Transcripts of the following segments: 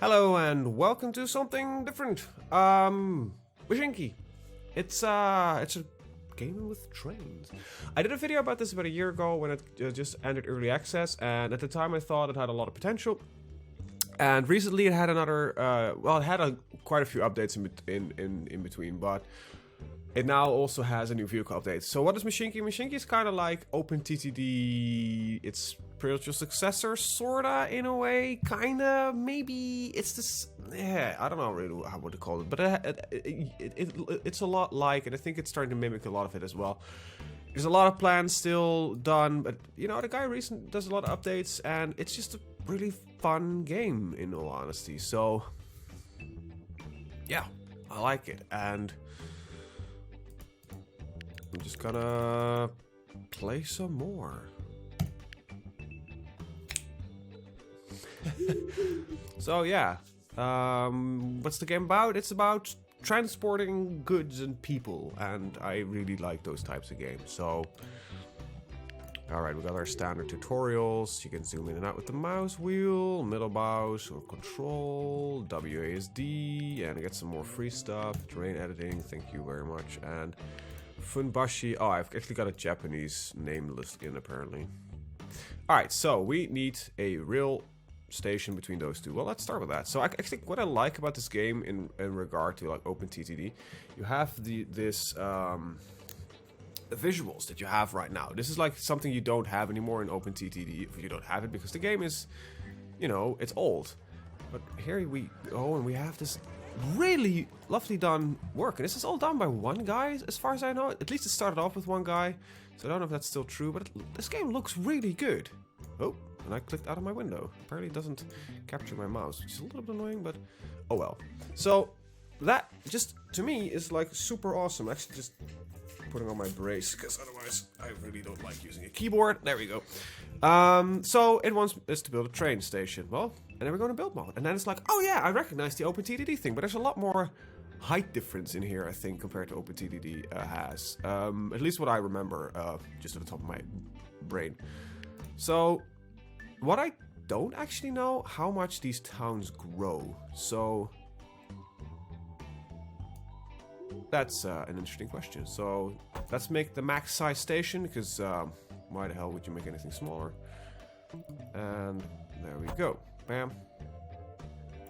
Hello and welcome to something different. Mashinky. It's a game with trains. I did a video about this about a year ago when it just entered early access, and at the time I thought it had a lot of potential. And recently it had another, it had quite a few updates in between, but it now also has a new vehicle update. So what is Mashinky? Mashinky is kind of like OpenTTD. It's spiritual successor, sorta, in a way, kinda, maybe. It's this, yeah, I don't know really what to call it, but it's a lot like, and I think it's starting to mimic a lot of it as well. There's a lot of plans still done, but you know, the guy recently does a lot of updates, and it's just a really fun game, in all honesty. So, yeah, I like it, and I'm just gonna play some more. So yeah, what's the game about? It's about transporting goods and people, and I really like those types of games. So, alright, we got our standard tutorials. You can zoom in and out with the mouse wheel, middle mouse or control, WASD, and get some more free stuff. Terrain editing, thank you very much. And Funbashi, oh, I've actually got a Japanese name list in apparently. Alright, so we need a real station between those two. Well, let's start with that. So I think what I like about this game in regard to like OpenTTD, you have this visuals that you have right now. This is like something you don't have anymore in OpenTTD if you don't have it, because the game is, you know, it's old. But here we go, and we have this really lovely done work, and this is all done by one guy as far as I know. At least it started off with one guy, so I don't know if that's still true, but this game looks really good. Oh, and I clicked out of my window. Apparently it doesn't capture my mouse, which is a little bit annoying, but oh well. So that just to me is like super awesome. Actually, just putting on my brace, because otherwise I really don't like using a keyboard. There we go. So it wants us to build a train station. Well, and then we're going to build mode, and then it's like, oh yeah, I recognize the OpenTTD thing, but there's a lot more height difference in here, I think, compared to OpenTTD has. At least what I remember, just at the top of my brain. So what I don't actually know, how much these towns grow. So that's an interesting question. So let's make the max size station, because why the hell would you make anything smaller? And there we go. Bam.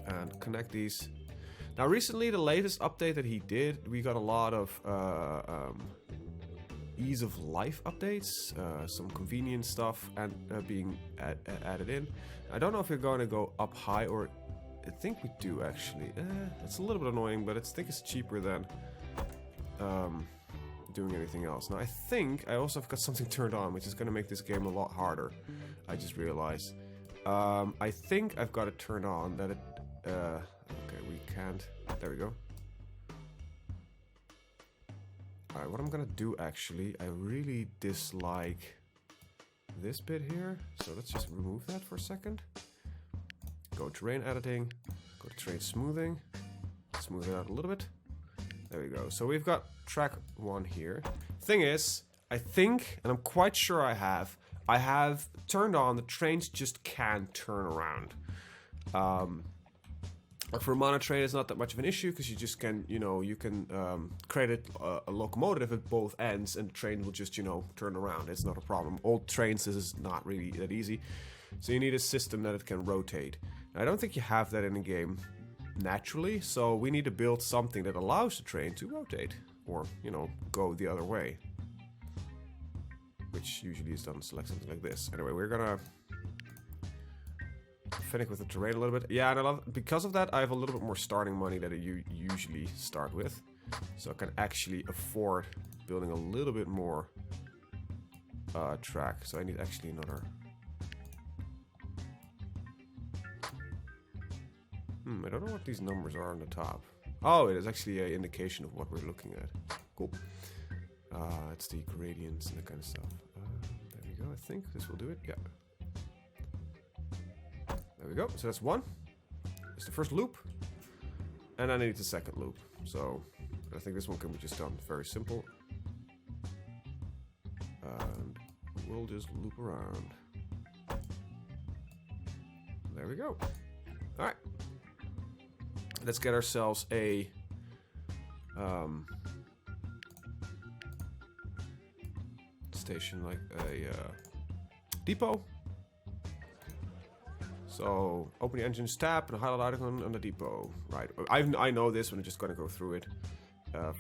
And connect these. Now recently, the latest update that he did, we got a lot of ease of life updates, some convenient stuff, and being added in. I don't know if we're going to go up high, or I think we do actually. It's a little bit annoying, but I think it's cheaper than doing anything else. Now I think I also have got something turned on, which is going to make this game a lot harder. I just realized. I think I've got it turned on that it. Okay, we can't. There we go. Alright, what I'm gonna do actually, I really dislike this bit here, so let's just remove that for a second. Go terrain editing, go to terrain smoothing, smooth it out a little bit. There we go. So we've got track 1 here. Thing is, I think, and I'm quite sure I have turned on the trains just can't turn around. Like for a mono train, it's not that much of an issue, because you just can, you know, you can create a locomotive at both ends, and the train will just, you know, turn around. It's not a problem. Old trains, this is not really that easy. So you need a system that it can rotate. Now, I don't think you have that in the game naturally, so we need to build something that allows the train to rotate, or, you know, go the other way. Which usually is done, select something like this. Anyway, we're gonna finick with the terrain a little bit. Yeah, and because of that, I have a little bit more starting money that you usually start with. So I can actually afford building a little bit more track. So I need actually another. I don't know what these numbers are on the top. Oh, it is actually an indication of what we're looking at. Cool. It's the gradients and that kind of stuff. There we go. I think this will do it. Yeah. There we go. So that's 1. It's the first loop. And I need the second loop. So I think this one can be just done very simple. And we'll just loop around. There we go. Alright. let's get ourselves a station, like a depot. So open the engines tab and highlight icon on the depot. Right, I know this, but I'm just gonna go through it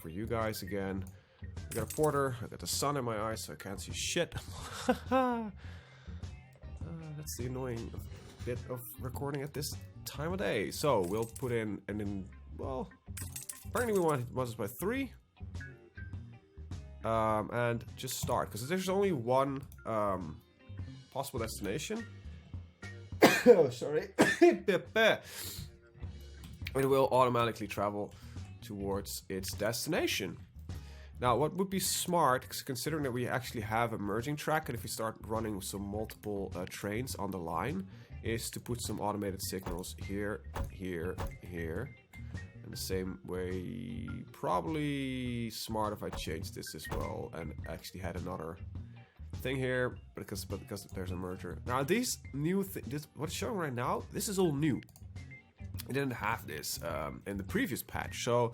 for you guys again. I got a porter. I got the sun in my eyes, so I can't see shit. That's the annoying bit of recording at this time of day. So we'll put in, and then, well, apparently we want this by 3. And just start, because there's only one possible destination. Oh, sorry. It will automatically travel towards its destination. Now, what would be smart, considering that we actually have a merging track, and if we start running some multiple trains on the line, is to put some automated signals here, here, here. In the same way, probably smart if I changed this as well and actually had another thing here, because there's a merger. Now, these new things, what's showing right now, this is all new. I didn't have this in the previous patch, so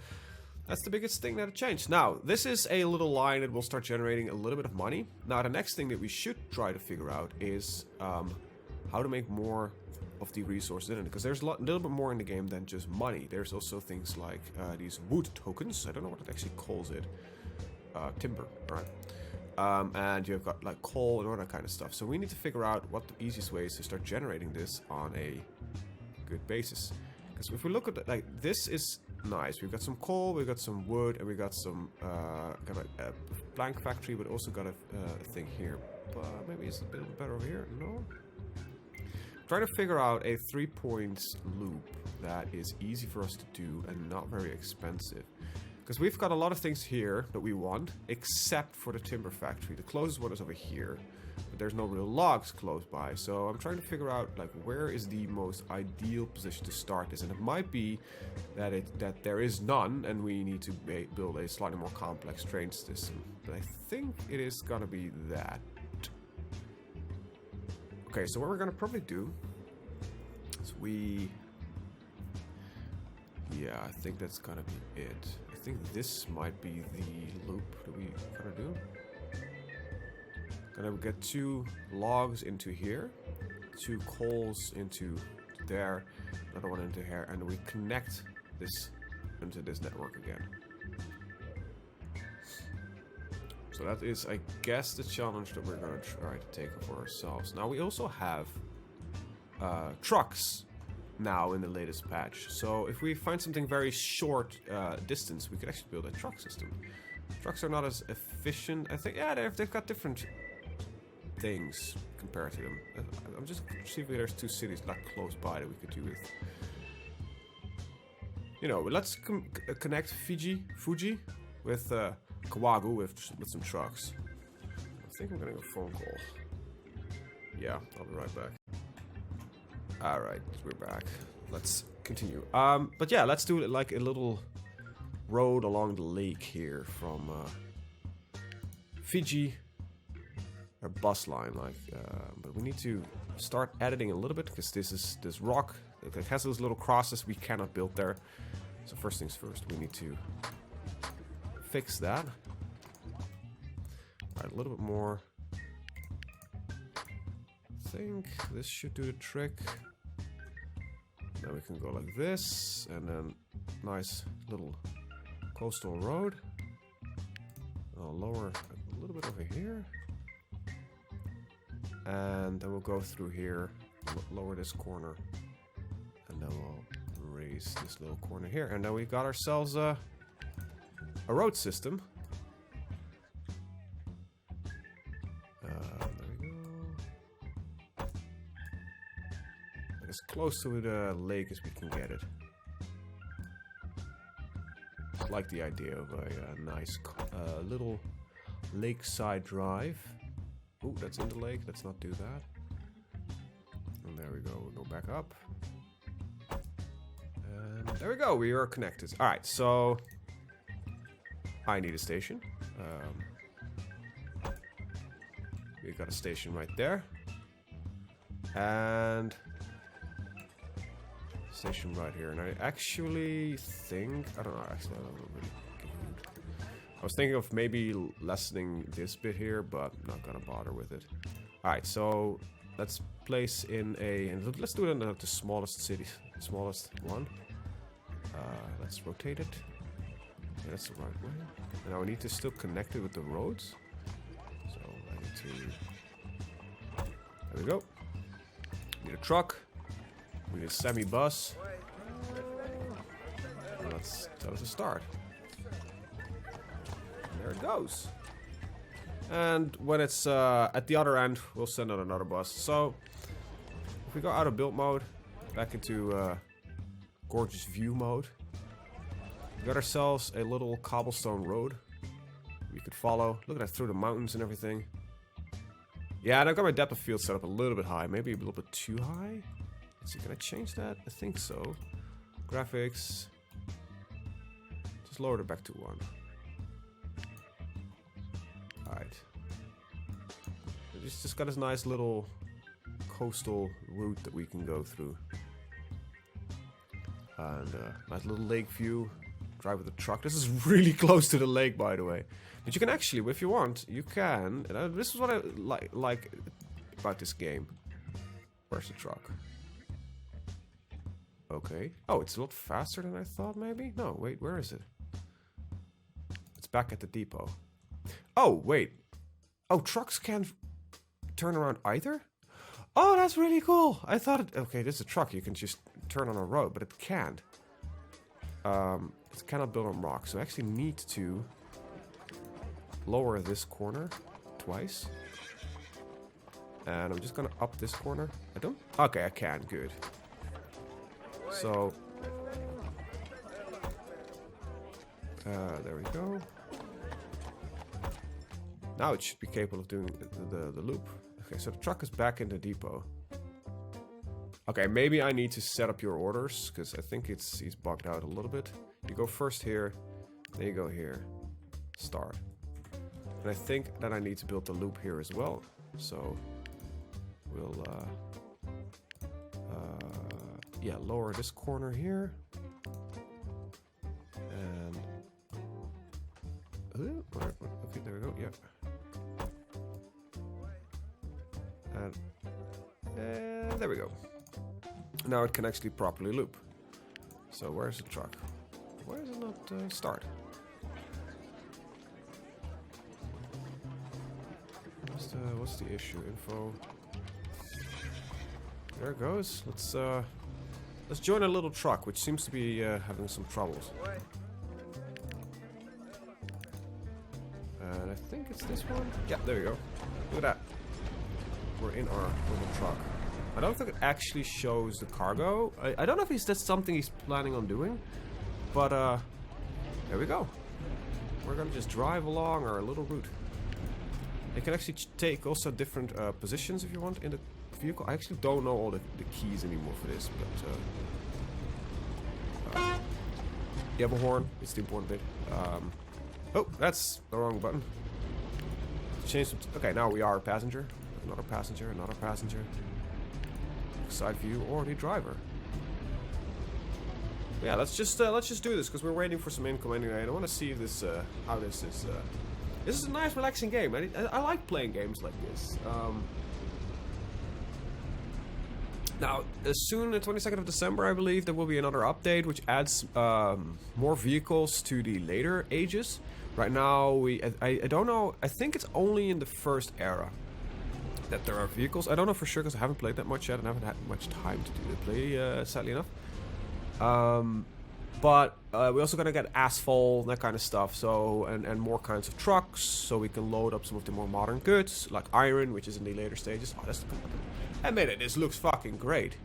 that's the biggest thing that changed. Now, this is a little line that will start generating a little bit of money. Now, the next thing that we should try to figure out is how to make more of the resources in it, because there's a little bit more in the game than just money. There's also things like these wood tokens. I don't know what it actually calls it. Timber, right? And you've got like coal and all that kind of stuff. So we need to figure out what the easiest way is to start generating this on a good basis. Because if we look at it, like, this is nice. We've got some coal, we've got some wood, and we got some kind of a blank factory, but also got a thing here. But maybe it's a bit better over here. No. Trying to figure out a 3-point loop that is easy for us to do and not very expensive. Because we've got a lot of things here that we want, except for the timber factory. The closest one is over here, but there's no real logs close by. So I'm trying to figure out, like, where is the most ideal position to start this. And it might be that there is none, and we need to build a slightly more complex train system. But I think it is gonna be that. Okay, so what we're gonna probably do is yeah, I think that's gonna be it. I think this might be the loop that we gonna do. Gonna get 2 logs into here, 2 coals into there, another one into here, and we connect this into this network again. So that is, I guess, the challenge that we're gonna try to take for ourselves. Now, we also have trucks now in the latest patch. So if we find something very short distance, we could actually build a truck system. Trucks are not as efficient. I think, yeah, they've got different things compared to them. I'm just seeing if there's 2 cities not close by that we could do with. You know, let's connect Fuji with Kawagu with some trucks. I think I'm getting a phone call. Yeah, I'll be right back. Alright, we're back. Let's continue. But yeah, let's do like a little road along the lake here from Fiji. Or bus line, like, but we need to start editing a little bit, because this rock, it has those little crosses we cannot build there. So first things first, we need to fix that. Alright, a little bit more. I think this should do the trick. Then we can go like this, and then nice little coastal road. I'll lower a little bit over here. And then we'll go through here, lower this corner, and then we'll raise this little corner here. And then we got ourselves a road system. There we go. As close to the lake as we can get it. I like the idea of a nice little lakeside drive. Oh, that's in the lake. Let's not do that. And there we go. We'll go back up. And there we go. We are connected. Alright, so I need a station. We've got a station right there. And station right here. And I actually think... I don't know, actually, I don't know really. I was thinking of maybe lessening this bit here, but not gonna bother with it. Alright, so let's place in a... And let's do it in the smallest city. Smallest one. Let's rotate it. Yeah, that's the right way. And now we need to still connect it with the roads. So I need to... There we go. We need a truck. We need a semi-bus. And let's tell us to start. And there it goes. And when it's at the other end, we'll send out another bus. So if we go out of build mode, back into gorgeous view mode, we got ourselves a little cobblestone road we could follow. Look at that, through the mountains and everything. Yeah, and I've got my depth of field set up a little bit high, maybe a little bit too high. Let's see, can I change that? I think so. Graphics. Just lower it back to 1. Alright. It's just got this nice little coastal route that we can go through. And nice little lake view. Drive with a truck. This is really close to the lake, by the way. But you can actually, if you want, you can. And this is what I like about this game. Where's the truck? Okay. Oh, it's a lot faster than I thought, maybe? No, wait, where is it? It's back at the depot. Oh, wait. Oh, trucks can't turn around either? Oh, that's really cool. I thought it... Okay, this is a truck. You can just turn on a road, but it can't. It cannot build on rock, so I actually need to lower this corner twice. And I'm just gonna up this corner. I don't... Okay, I can. Good. So... there we go. Now it should be capable of doing the loop. Okay, so the truck is back in the depot. Okay, maybe I need to set up your orders, because I think he's bugged out a little bit. You go first here, then you go here. Start. And I think that I need to build the loop here as well. So we'll yeah, lower this corner here. And okay, there we go, yeah. And there we go. Now it can actually properly loop. So where's the truck? Why does it not start? What's the issue? Info. There it goes. Let's join a little truck, which seems to be having some troubles. And I think it's this one. Yeah, there you go. Look at that. We're in our little truck. I don't think it actually shows the cargo. I don't know if that's something he's planning on doing. But, there we go. We're gonna just drive along our little route. You can actually take also different positions if you want in the vehicle. I actually don't know all the keys anymore for this, but... you have a horn. It's the important bit. Oh, that's the wrong button. Change. Okay, now we are a passenger. Another passenger, another passenger. Side view or the driver. Yeah, let's just do this because we're waiting for some income anyway. I want to see if this how this is. This is a nice, relaxing game. I like playing games like this. Now, soon, the 22nd of December, I believe, there will be another update which adds more vehicles to the later ages. Right now, I don't know. I think it's only in the first era that there are vehicles. I don't know for sure because I haven't played that much yet and I haven't had much time to play, sadly enough. But we're also gonna get asphalt, that kind of stuff. So and more kinds of trucks, so we can load up some of the more modern goods, like iron, which is in the later stages. Oh, that's the... I made it. This looks fucking great.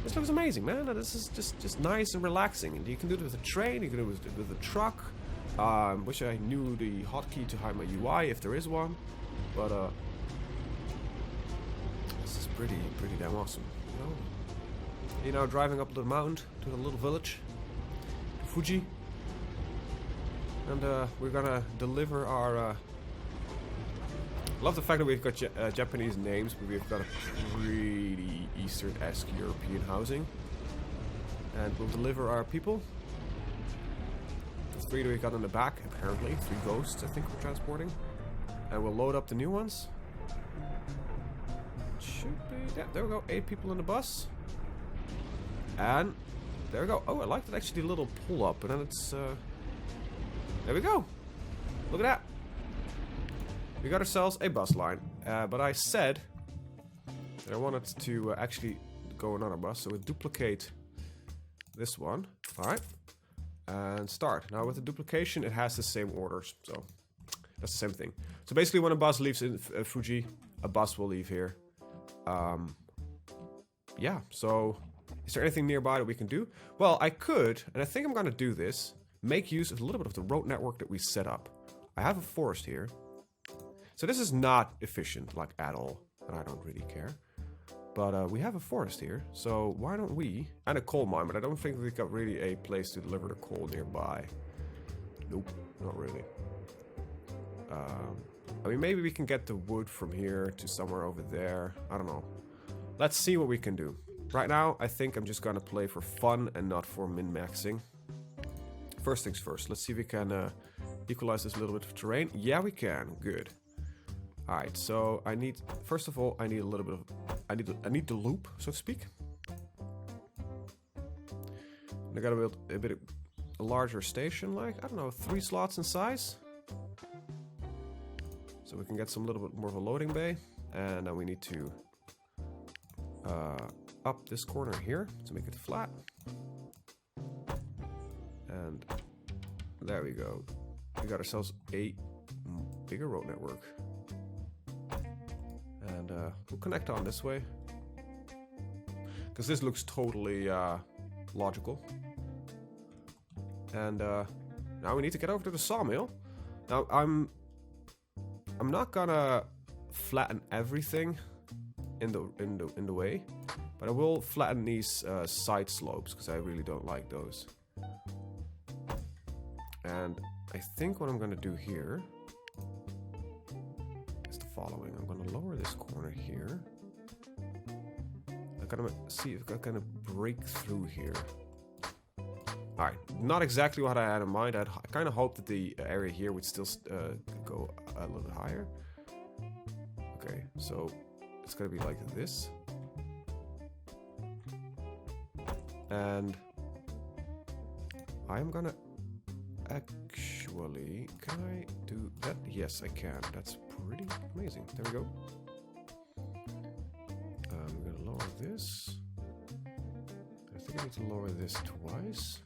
This looks amazing, man. This is just nice and relaxing. And you can do it with a train. You can do it with a truck. Wish I knew the hotkey to hide my UI if there is one, but this is pretty damn awesome. You know, driving up the mountain to the little village, to Fuji, and we're gonna deliver our. Love the fact that we've got Japanese names, but we've got a pretty Eastern-esque European housing. And we'll deliver our people. The 3 that we got in the back, apparently. 3 ghosts, I think we're transporting. And we'll load up the new ones. Should be... Yeah, there we go. 8 people in the bus. And... there we go. Oh, I like that actually little pull up. And then it's... there we go. Look at that. We got ourselves a bus line. But I said... that I wanted to actually go another bus. So we'll duplicate... this one. Alright. And start. Now with the duplication it has the same orders. So that's the same thing. So basically when a bus leaves in Fuji, a bus will leave here. Yeah, so is there anything nearby that we can do? Well, I could, and I think I'm gonna do this, make use of a little bit of the road network that we set up. I have a forest here. So this is not efficient, like at all. And I don't really care. But we have a forest here, so why don't we... and a coal mine, but I don't think we've got really a place to deliver the coal nearby. Nope, not really. I mean, maybe we can get the wood from here to somewhere over there. I don't know. Let's see what we can do. Right now, I think I'm just gonna play for fun and not for min-maxing. First things first, let's see if we can equalize this little bit of terrain. Yeah, we can. Good. Alright, so I need... first of all, I need a little bit of... I need the loop, so to speak. And I gotta build a larger station, like, I don't know, 3 slots in size. So we can get some little bit more of a loading bay. And then we need to up this corner here to make it flat. And there we go. We got ourselves a bigger road network. And we'll connect on this way. Because this looks totally logical. And now we need to get over to the sawmill. Now I'm not gonna flatten everything in the way, but I will flatten these side slopes because I really don't like those. And I think what I'm gonna do here is the following. I'm gonna lower this corner here. I'm gonna see if I can break through here. Alright, not exactly what I had in mind. I kind of hoped that the area here would still go a little bit higher. Okay, so it's gonna be like this. And I'm gonna actually... can I do that? Yes, I can. That's pretty amazing. There we go. I'm gonna lower this. I think I need to lower this twice.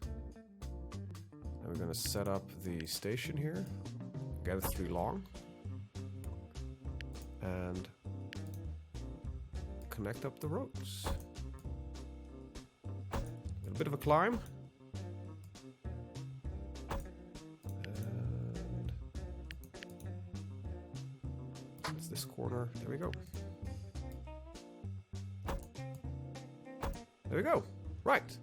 And we're gonna set up the station here. Get it 3 long. And connect up the roads. A bit of a climb. And that's this corner. There we go. There we go. Right.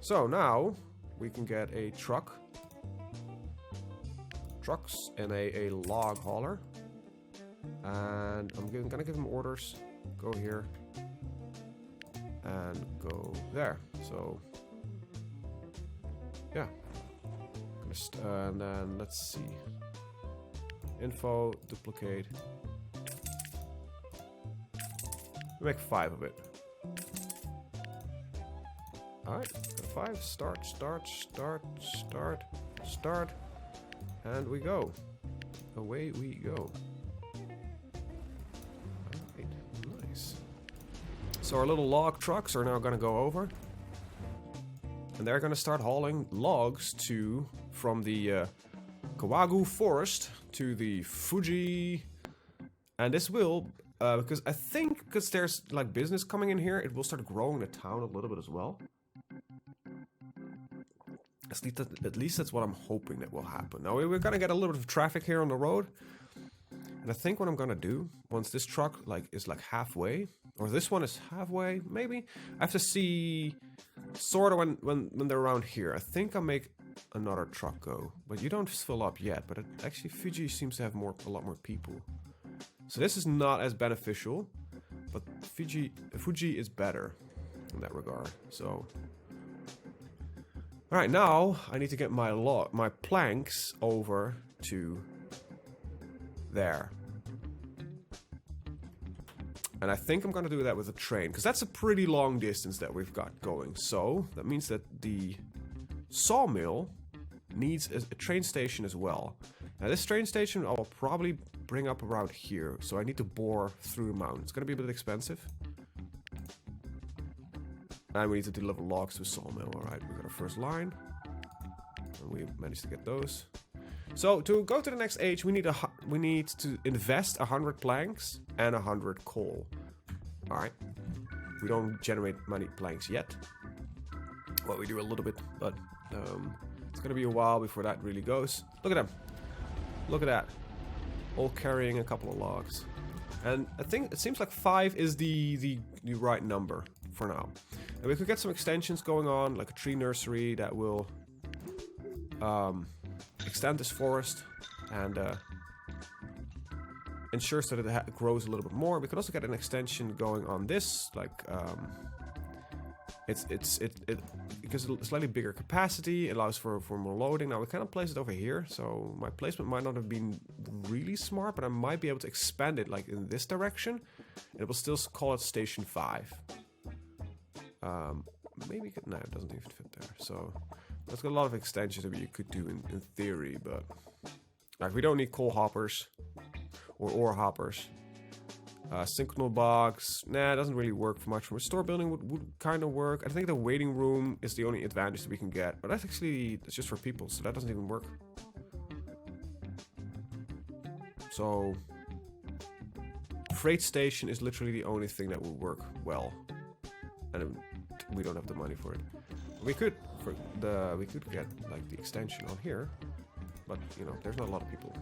So now we can get a truck. Trucks and a log hauler. And I'm gonna give them orders. Go here. And go there. So yeah. And then let's see. Info, duplicate. Make 5 of it. Alright, 5. Start. And we go. Away we go. Alright, nice. So our little log trucks are now gonna go over. And they're gonna start hauling logs from the Kawagu forest to the Fuji. And this will, because I think, because there's like business coming in here, it will start growing the town a little bit as well. At least that's what I'm hoping that will happen. Now we're gonna get a little bit of traffic here on the road. And I think what I'm gonna do, once this truck is halfway, or this one is halfway, maybe, I have to see sort of when they're around here. I think I'll make another truck go. But you don't fill up yet, but actually Fuji seems to have a lot more people. So this is not as beneficial, but Fuji is better in that regard. So Alright, now I need to get my planks over to there. And I think I'm gonna do that with a train, because that's a pretty long distance that we've got going. So that means that the sawmill needs a train station as well. Now this train station I'll probably bring up around here, so I need to bore through a mountain. It's gonna be a bit expensive. And we need to deliver logs to a sawmill. Alright, we got our first line. And we managed to get those. So to go to the next age, we need to invest 100 planks and 100 coal. Alright. We don't generate many planks yet. Well, we do a little bit, but it's gonna be a while before that really goes. Look at them. Look at that. All carrying a couple of logs. And I think it seems like 5 is the right number for now. And we could get some extensions going on, like a tree nursery that will extend this forest and ensures that it grows a little bit more. We could also get an extension going on this, like it gives a slightly bigger capacity, allows for more loading. Now we kind of place it over here, so my placement might not have been really smart, but I might be able to expand it like in this direction. And it will still call it Station 5. Maybe no, it doesn't even fit there. So there's got a lot of extensions that you could do in theory, but like we don't need coal hoppers or ore hoppers. Synchronal box, nah, it doesn't really work for much. From a store building would kind of work. I think the waiting room is the only advantage that we can get, but that's actually it's just for people, so that doesn't even work. So freight station is literally the only thing that will work well, and we don't have the money for it. We could get like the extension on here, but you know, there's not a lot of people.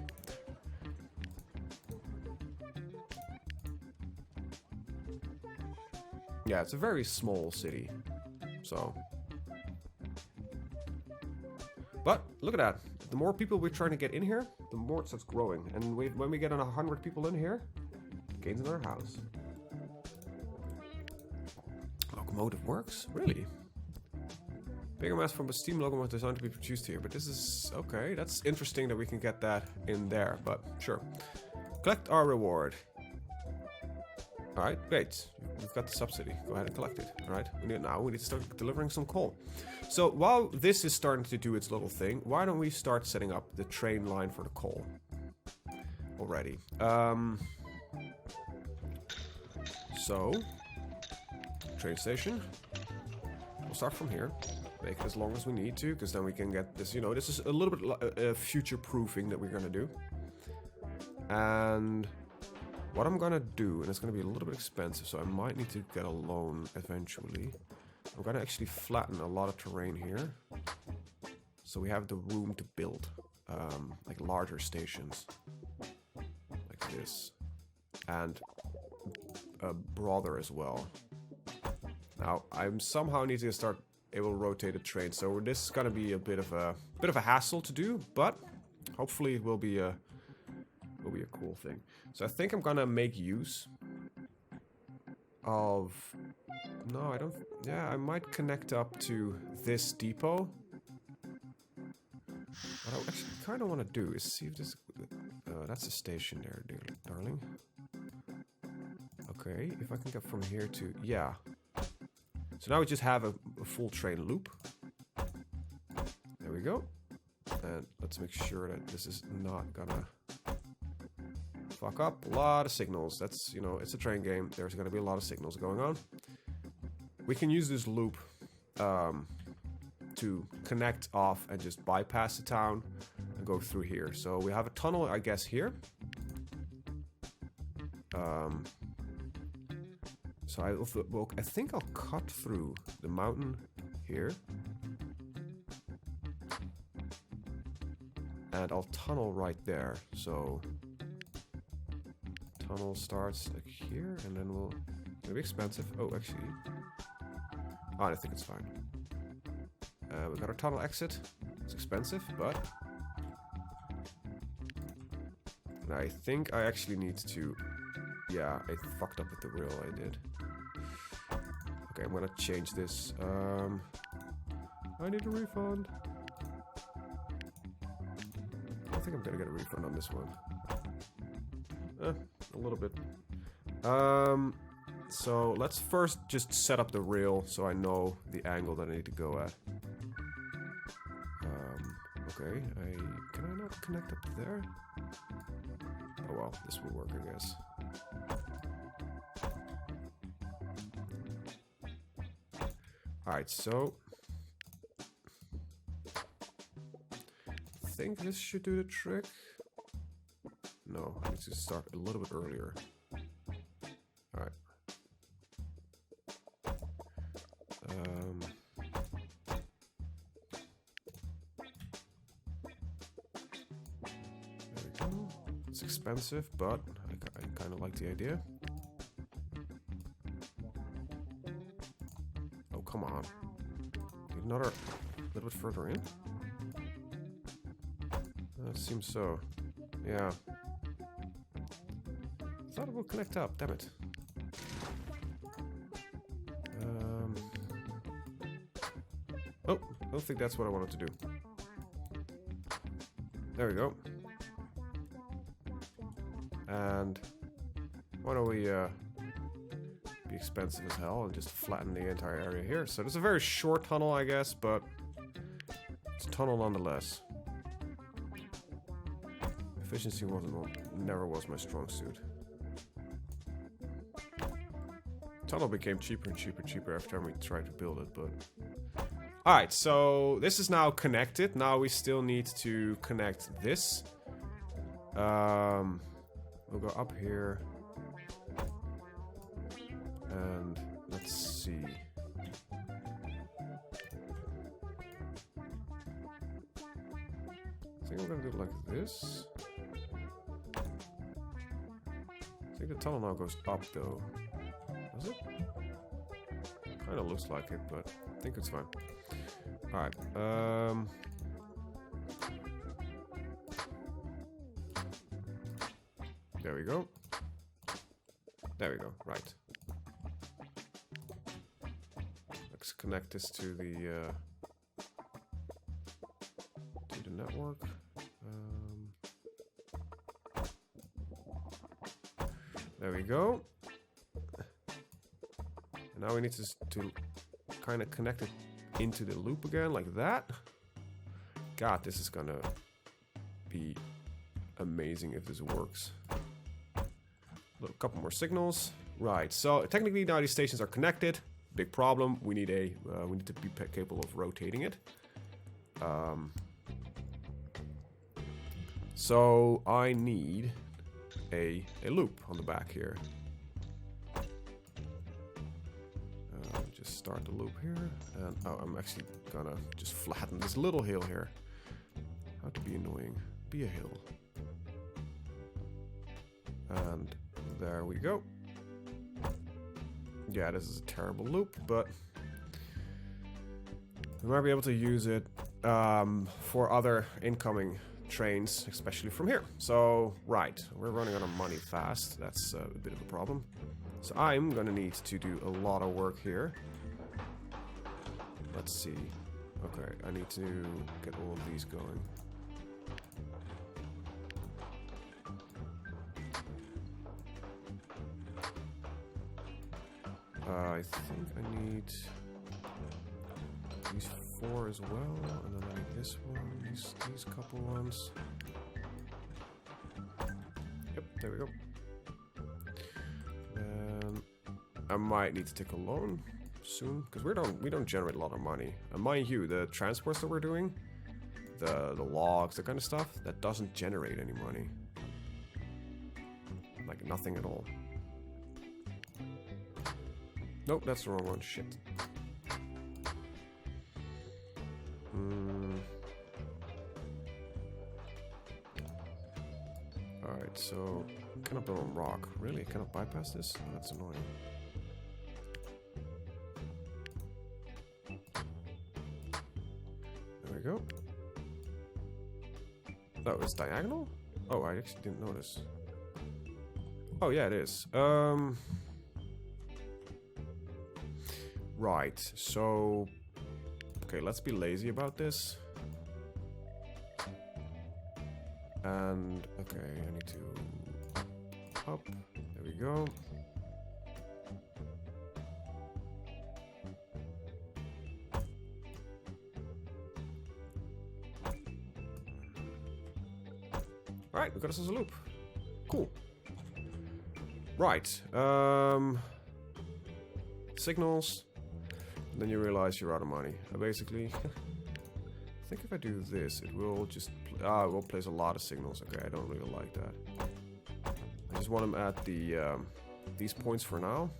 Yeah, it's a very small city, so. But look at that. The more people we're trying to get in here, the more it starts growing. And when we get 100 people in here, it gains another house. Locomotive works? Really? Bigger mass from a steam locomotive designed to be produced here. But this is okay. That's interesting that we can get that in there, but sure. Collect our reward. Alright, great. We've got the subsidy. Go ahead and collect it. Alright, now we need to start delivering some coal. So while this is starting to do its little thing, why don't we start setting up the train line for the coal already? So, train station. We'll start from here. Make it as long as we need to, because then we can get this, you know, this is a little bit future-proofing that we're going to do. And what I'm gonna do, and it's gonna be a little bit expensive, so I might need to get a loan eventually. I'm gonna actually flatten a lot of terrain here, so we have the room to build like larger stations, like this, and broader as well. Now I'm somehow need to start able to rotate a train, so this is gonna be a bit of a hassle to do, but hopefully it will be a cool thing. So I think I'm gonna make use of... No, I don't... Yeah, I might connect up to this depot. What I actually kind of want to do is see if this... that's a station there, darling. Okay, if I can get from here to... Yeah. So now we just have a full train loop. There we go. And let's make sure that this is not gonna... fuck up. A lot of signals. That's, you know, it's a train game. There's going to be a lot of signals going on. We can use this loop to connect off and just bypass the town and go through here. So we have a tunnel, I guess, here. So I think I'll cut through the mountain here. And I'll tunnel right there. So... tunnel starts like here, and then it'll be expensive. Oh, actually, I think it's fine. We got our tunnel exit. It's expensive, but and I think I actually need to. Yeah, I fucked up with the rail. I did. Okay, I'm gonna change this. I need a refund. I think I'm gonna get a refund on this one. A little bit. So let's first just set up the rail so I know the angle that I need to go at. Okay, can I not connect up there? Oh well, this will work, I guess. Alright, so I think this should do the trick. No, I need to start a little bit earlier. Alright. There we go. It's expensive, but I kind of like the idea. Oh, come on. Need another little bit further in? It seems so. Yeah. Thought it would connect up, damn it. Oh, I don't think that's what I wanted to do. There we go. And why don't we be expensive as hell and just flatten the entire area here. So it's a very short tunnel, I guess, but it's a tunnel nonetheless. Efficiency never was my strong suit. Tunnel became cheaper and cheaper every time we tried to build it, but... Alright, so this is now connected. Now we still need to connect this. We'll go up here. And let's see. I think I'm gonna do it like this. I think the tunnel now goes up though. Does it? Kinda looks like it, but I think it's fine. Alright, there we go. There we go, right. Let's connect this to the network. There we go. And now we need to kind of connect it into the loop again, like that. God, this is gonna be amazing if this works. A couple more signals. Right, so technically now these stations are connected. Big problem. We need to be capable of rotating it. So I need a loop on the back here. Just start the loop here, and oh, I'm actually gonna just flatten this little hill here. How to be annoying? Be a hill. And there we go. Yeah, this is a terrible loop, but we might be able to use it for other incoming trains, especially from here. So, right, we're running out of money fast. That's a bit of a problem. So I'm gonna need to do a lot of work here. Let's see. Okay, I need to get all of these going. I think I need these 4 as well, and then I need this one, these couple ones. Yep, there we go. I might need to take a loan soon, because we don't generate a lot of money. And mind you, the transports that we're doing, the logs, that kind of stuff, that doesn't generate any money. Like nothing at all. Nope, that's the wrong one. Shit. Alright, so can I build on rock? Really? Can I bypass this? Oh, that's annoying. There we go. Oh, it's diagonal? Oh, I actually didn't notice. Oh, yeah, it is. Right, so Okay, let's be lazy about this. And, okay, I need to up. There we go. Alright, we got ourselves a loop. Cool. Right. Signals. And then you realize you're out of money. Basically, I think if I do this, it will just... it will place a lot of signals. Okay, I don't really like that. I just want them at the these points for now.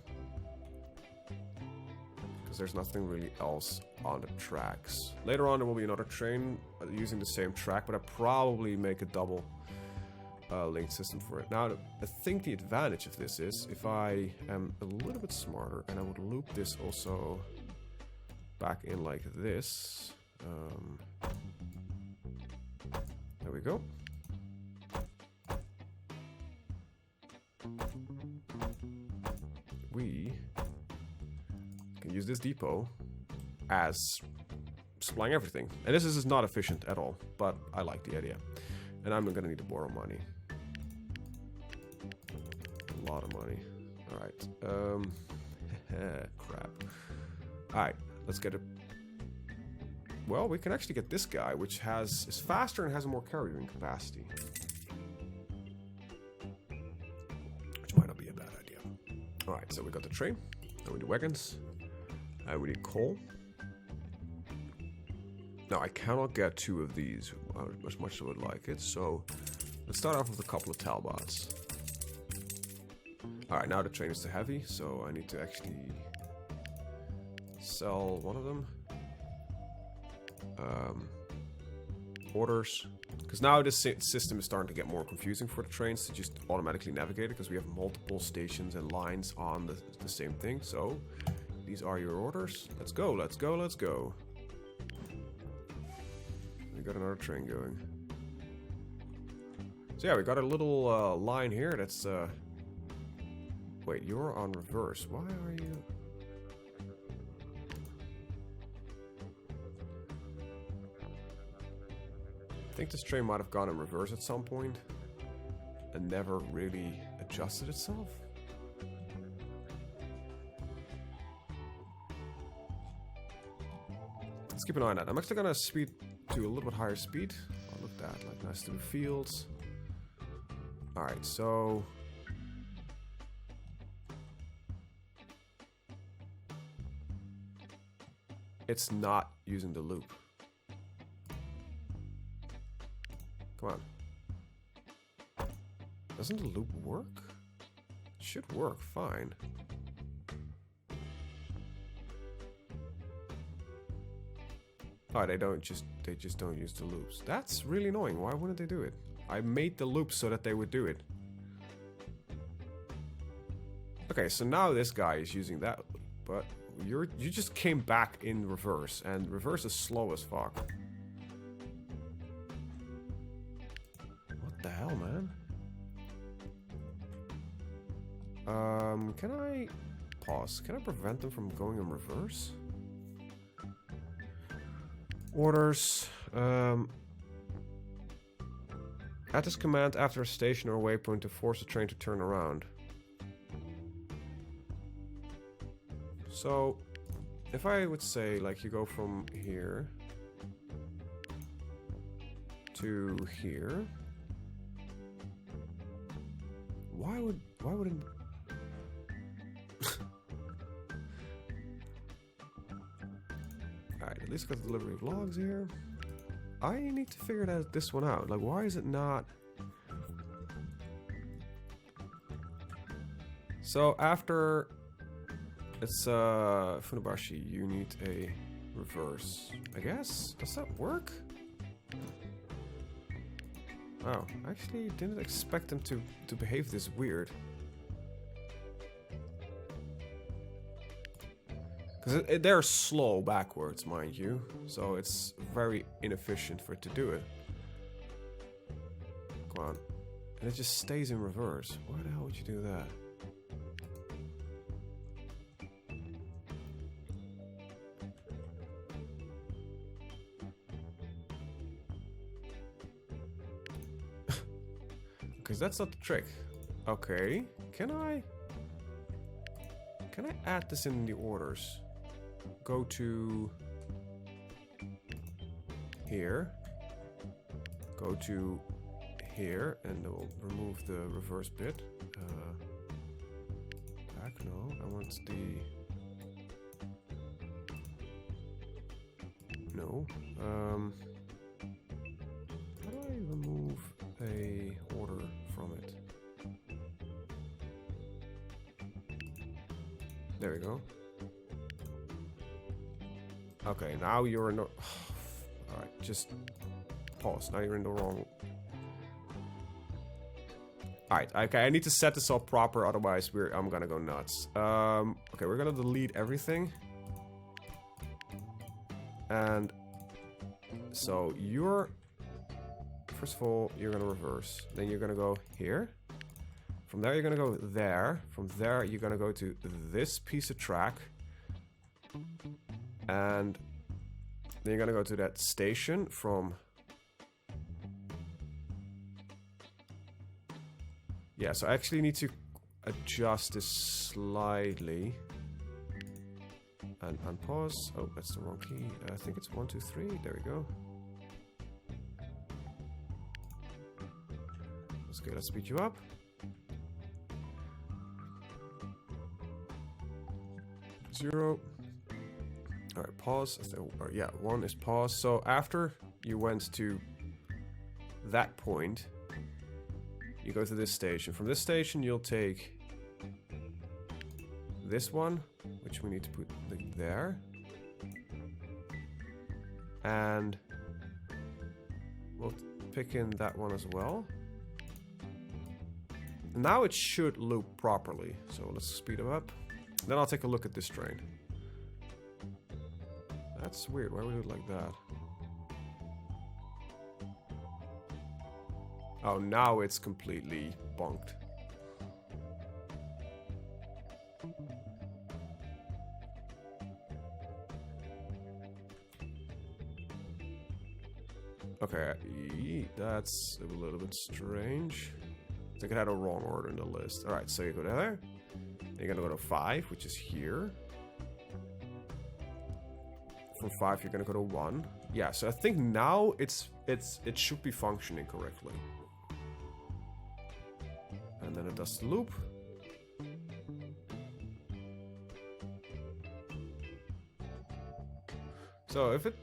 Because there's nothing really else on the tracks. Later on, there will be another train using the same track, but I probably make a double linked system for it. Now, I think the advantage of this is if I am a little bit smarter and I would loop this also back in like this. There we go. We can use this depot as supplying everything. And this is not efficient at all, but I like the idea. And I'm gonna need to borrow money. A lot of money. Alright. Crap. Alright, let's get it. Well, we can actually get this guy, which is faster and has more carrying capacity. Which might not be a bad idea. Alright, so we got the train. Now we need wagons. And we need coal. Now, I cannot get 2 of these as much as I would like it, so let's start off with a couple of Talbots. Alright, now the train is too heavy, so I need to actually sell one of them. Orders. Because now this system is starting to get more confusing for the trains to just automatically navigate it, because we have multiple stations and lines on the same thing. So, these are your orders. Let's go, let's go, let's go. We got another train going. So yeah, we got a little line here that's... Wait, you're on reverse. Why are you... I think this train might have gone in reverse at some point and never really adjusted itself. Let's keep an eye on that. I'm actually gonna speed to a little bit higher speed. Oh, look at that, like nice through the fields. Alright, so... it's not using the loop. Come on. Doesn't the loop work? It should work fine. Oh, they just don't use the loops. That's really annoying. Why wouldn't they do it? I made the loops so that they would do it. Okay, so now this guy is using that loop, but you just came back in reverse, and reverse is slow as fuck. What the hell, man? Can I pause? Can I prevent them from going in reverse? Orders. Add this command after a station or waypoint to force the train to turn around. So, if I would say, like, you go from here to here, why wouldn't... Alright, at least got the delivery of logs here. I need to figure this one out. Like, why is it not... So, after... It's, Funabashi, you need a reverse, I guess? Does that work? Oh, I actually didn't expect them to behave this weird. Because they're slow backwards, mind you, so it's very inefficient for it to do it. Come on. And it just stays in reverse. Why the hell would you do that? because that's not the trick. Okay, can I add this in the orders? Go to here, go to here, and we'll remove the reverse bit. Back, no, I want the... No. How do I remove a order from it? There we go. Okay, now you're in the... Alright, just pause. Now you're in the wrong... Alright, okay, I need to set this up proper, otherwise I'm gonna go nuts. Okay, we're gonna delete everything. And so you're... First of all, you're gonna reverse. Then you're gonna go here. From there, you're gonna go there. From there, you're gonna go to this piece of track. And then you're gonna go to that station from... Yeah, so I actually need to adjust this slightly. And unpause. Oh, that's the wrong key. I think it's 1, 2, 3. There we go. That's good. Let's speed you up. Zero. Alright, pause. Or yeah, 1 is pause. So after you went to that point, you go to this station. From this station, you'll take this one, which we need to put there. And we'll pick in that one as well. Now it should loop properly. So let's speed it up. Then I'll take a look at this train. That's weird. Why would we do it like that? Oh, now it's completely bonked. Okay, that's a little bit strange. I think I had a wrong order in the list. Alright, so you go there. You're gonna go to 5, which is here. From 5, you're gonna go to 1. Yeah, so I think now it should be functioning correctly. And then it does the loop. So if it...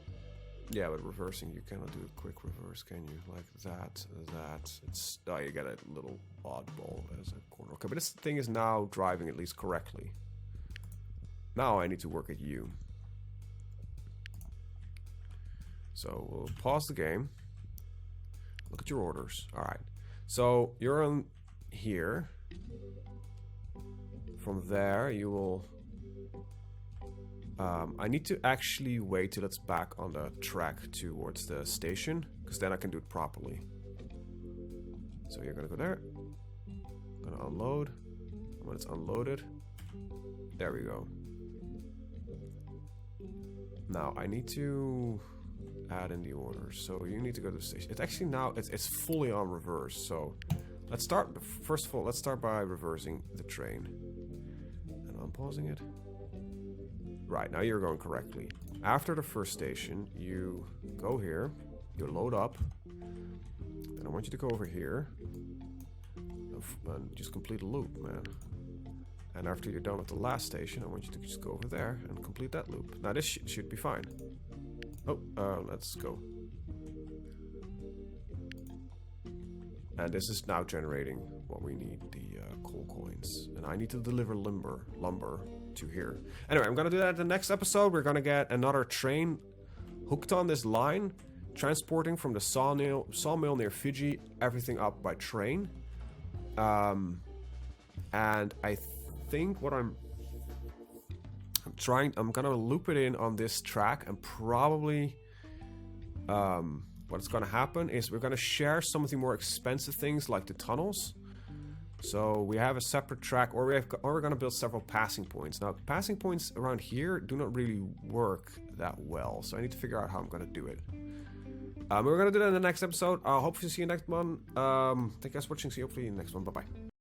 Yeah, but reversing, you cannot do a quick reverse, can you? Like that. It's... Oh, you get a little oddball as a corner. Okay, but this thing is now driving at least correctly. Now I need to work at you. So we'll pause the game. Look at your orders. Alright. So you're on here. From there, you will... I need to actually wait till it's back on the track towards the station, because then I can do it properly. So you're gonna go there. Gonna unload. And when it's unloaded, there we go. Now I need to add in the order. So you need to go to the station. It's actually now it's fully on reverse. So let's start. First of all, let's start by reversing the train, and unpausing it. Right, now you're going correctly. After the first station, you go here, you load up, then I want you to go over here, and just complete a loop, man. And after you're done at the last station, I want you to just go over there and complete that loop. Now this should be fine. Oh, let's go. And this is now generating what we need, the coal coins. And I need to deliver lumber to here. Anyway, I'm gonna do that in the next episode. We're gonna get another train hooked on this line, transporting from the sawmill near Fiji, everything up by train. And I think what I'm gonna loop it in on this track, and probably what's gonna happen is we're gonna share some of the more expensive things like the tunnels. So we have a separate track, or we're gonna build several passing points. Now, passing points around here do not really work that well, so I need to figure out how I'm gonna do it. We're gonna do that in the next episode. Hopefully see you next one. Thank you guys for watching. See you hopefully in the next one. Bye bye.